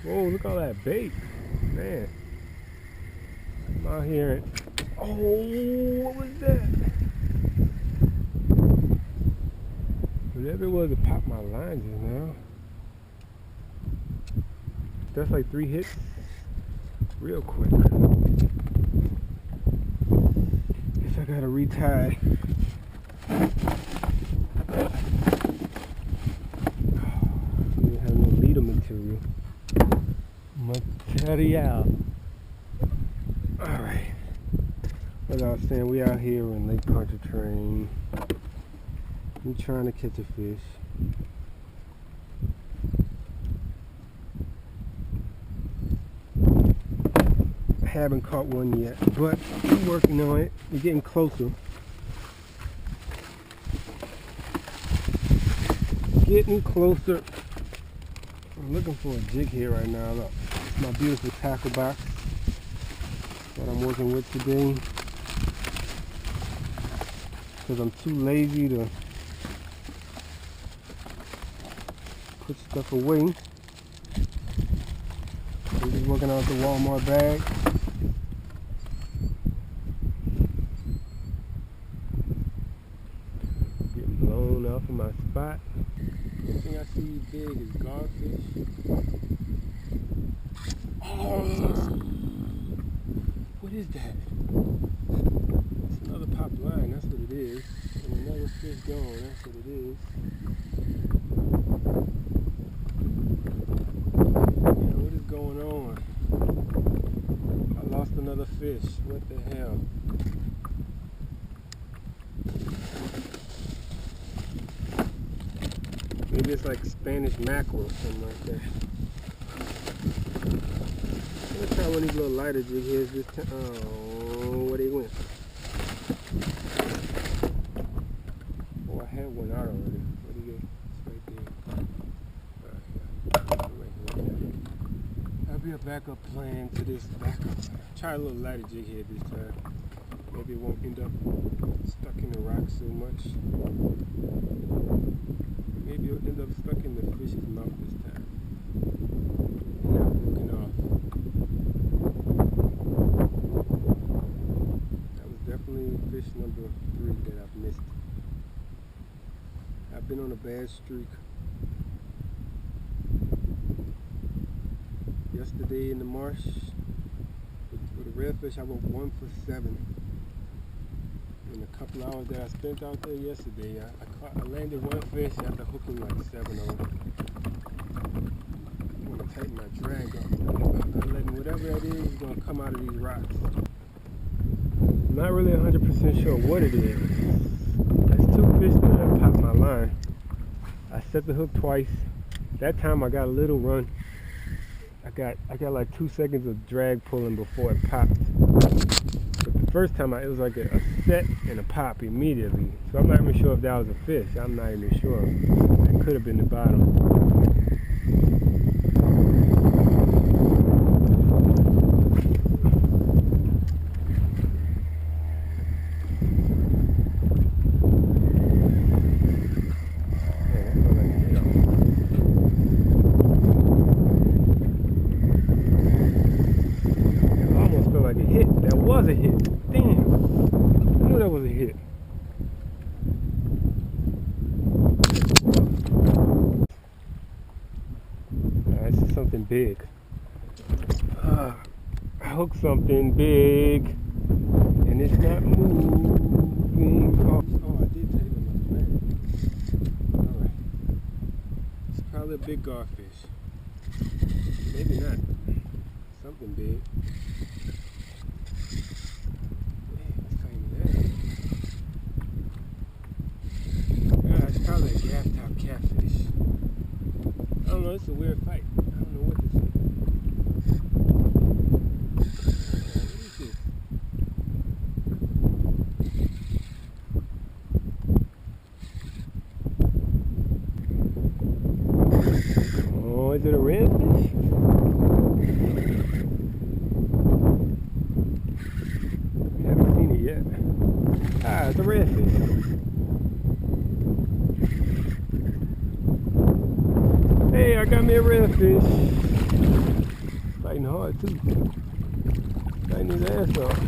Whoa, look at all that bait. Man. I'm out here and... Oh, what was that? Whatever it was that popped my line just now. That's like 3 hits. Real quick. Guess I gotta retie. Didn't have no leader material. Alright. As I was saying, we out here in Lake Pontchartrain. We trying to catch a fish. I haven't caught one yet, but I'm working on it. We're getting closer. Getting closer. I'm looking for a jig here right now. Look, it's my beautiful tackle box that I'm working with today. Because I'm too lazy to put stuff away. I'm just working out the Walmart bag. Getting blown off of my spot. The thing I see big is garfish. Oh, what is that? It's another pop line, that's what it is. And another fish gone, that's what it is. Yeah, what is going on? I lost another fish. What the hell? Maybe it's like Spanish mackerel or something like that. I'm gonna try one of these little lighter jigheads this time. Oh, where they went? Oh, I had one out already. Where'd he go? It's right there. That'll be a backup plan to this backup. Try a little lighter jighead this time. Maybe it won't end up stuck in the rock so much. Maybe it'll end up stuck in the fish's mouth this time. And not broken off. That was definitely fish number 3 that I've missed. I've been on a bad streak. Yesterday in the marsh, with a redfish, I went 1 for 7. In a couple hours that I spent out there yesterday, I landed 1 fish after hooking like 7 of them. I'm going to tighten my drag up. I'm letting whatever that is going to come out of these rocks. I'm not really 100% sure what it is. That's 2 fish that have popped my line. I set the hook twice. That time I got a little run. I got like 2 seconds of drag pulling before it popped. But the first time it was like a set and a pop immediately. So I'm not even sure if that was a fish. I'm not even sure. It could have been the bottom. Was a hit. Damn. I knew that was a hit. This is something big. I hooked something big and it's not moving. Oh, I did tell you about my plan. Alright. It's probably a big garfish. Maybe not. Something big. Probably a gaff top catfish. I don't know, it's a weird fight. I don't know what this is. What is this? Oh, is it a redfish? I haven't seen it yet. Ah, it's a redfish. Hey, I got me a redfish. hard too. Tighten his ass off.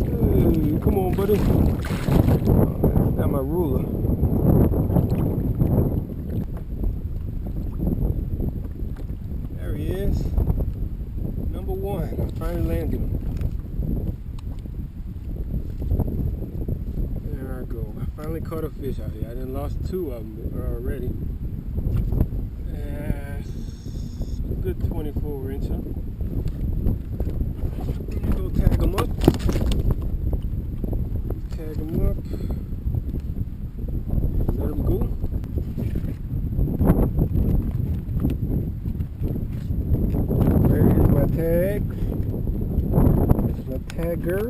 Hey, come on, buddy. Oh, that's not my ruler. There he is. Number one. I finally landed him. There I go. I finally caught a fish out here. I done lost 2 of them already. Good 24 incher. Go tag him up. Tag him up. Let him go. There is my tag. That's my tagger.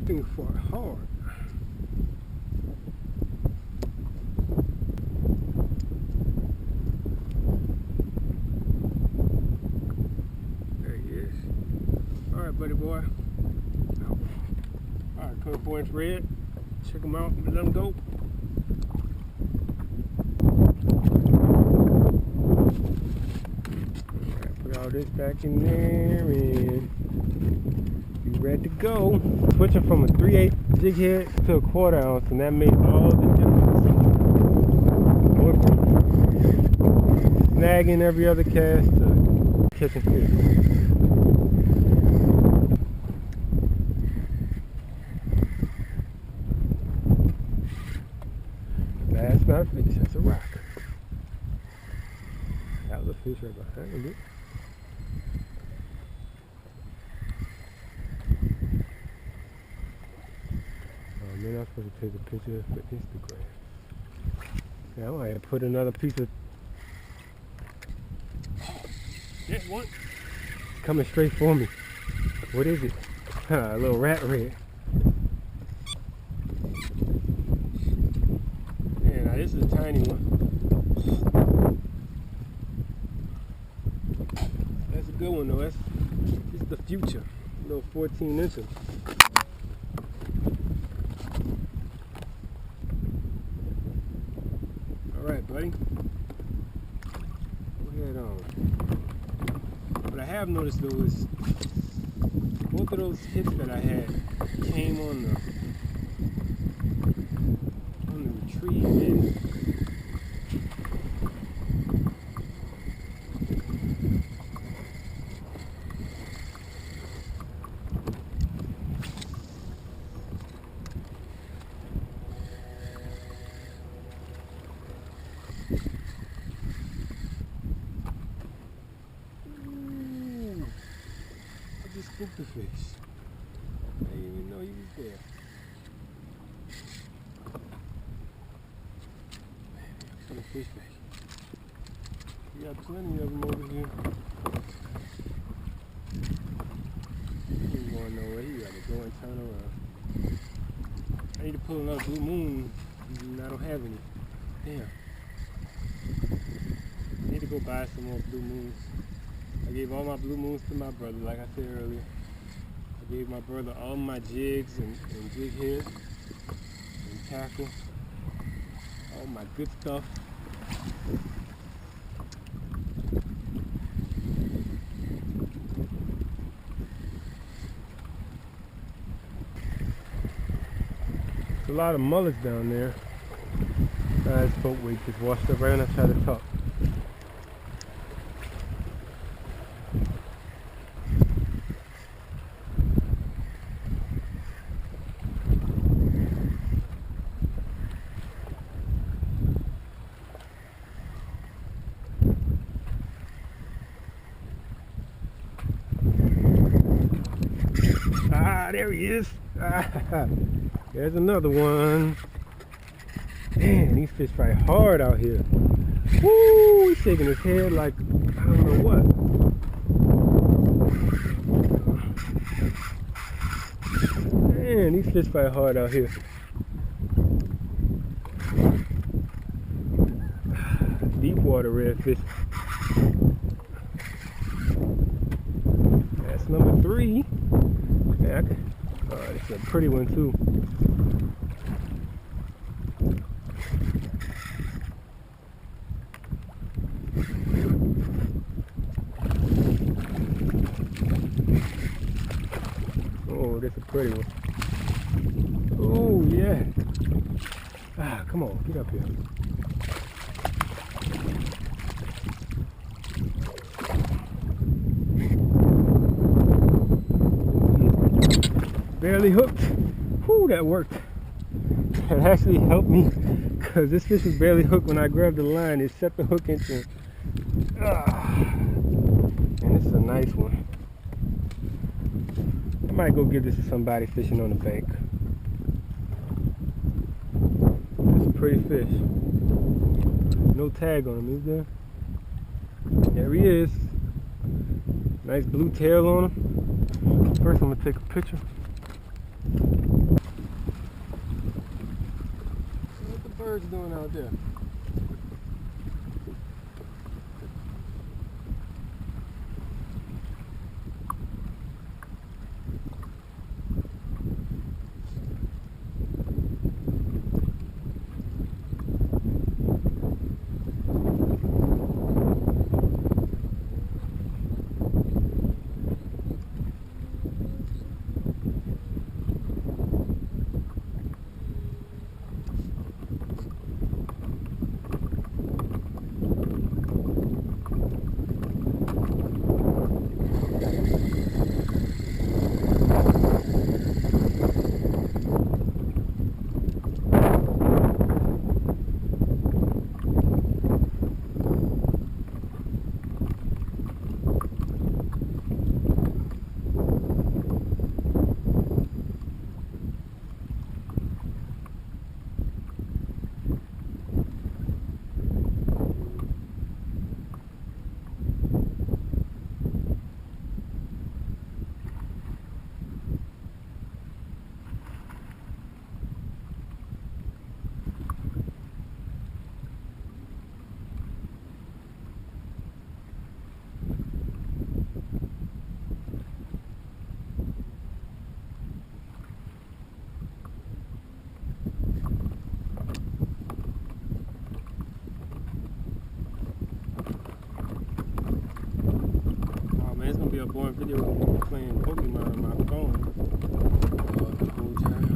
Thing fought hard. Buddy boy. Alright, color points red. Check them out and let them go. Alright, put all this back in there and be ready to go. Switching from a 3/8 jig head to a 1/4 ounce, and that made all the difference. Going from snagging every other cast to catching fish. That's not a fish, that's a rock. That was a fish right behind it. Oh man, I'm supposed to take a picture for Instagram. Yeah, I might have put another piece of... Yeah, what? Coming straight for me. What is it? A little rat red. This is a tiny one. That's a good one though. This is the future. A little 14 inches. Alright, buddy. Go ahead on. What I have noticed though is both of those hits that I had came on the retrieve end. I just spooked the fish. I didn't even know he was there. Man, fish back. We got plenty of them over here. He ain't going nowhere. He got to go and turn around. I need to pull another blue moon. I don't have any. Damn. I need to go buy some more blue moons. I gave all my blue moons to my brother, like I said earlier. I gave my brother all my jigs and jig heads and tackle. All my good stuff. There's a lot of mullets down there. This boat weight just washed up right on the side of the top. Ah, there he is. Ah, there's another one. Man, these fish fight hard out here. Woo, he's shaking his head like I don't know what. Man, these fish fight hard out here. Deep water redfish. That's number 3. Yeah, oh, it's a pretty one too. this is a pretty one. Oh, yeah. Ah, come on, get up here. Barely hooked. Whew, that worked. That actually helped me because this fish was barely hooked when I grabbed the line. It set the hook into him. And this is a nice one. I might go give this to somebody fishing on the bank. That's a pretty fish. No tag on him, is there? There he is. Nice blue tail on him. First I'm gonna take a picture. What the birds doing out there? It's gonna be a boring video of me playing Pokemon on my phone the whole time.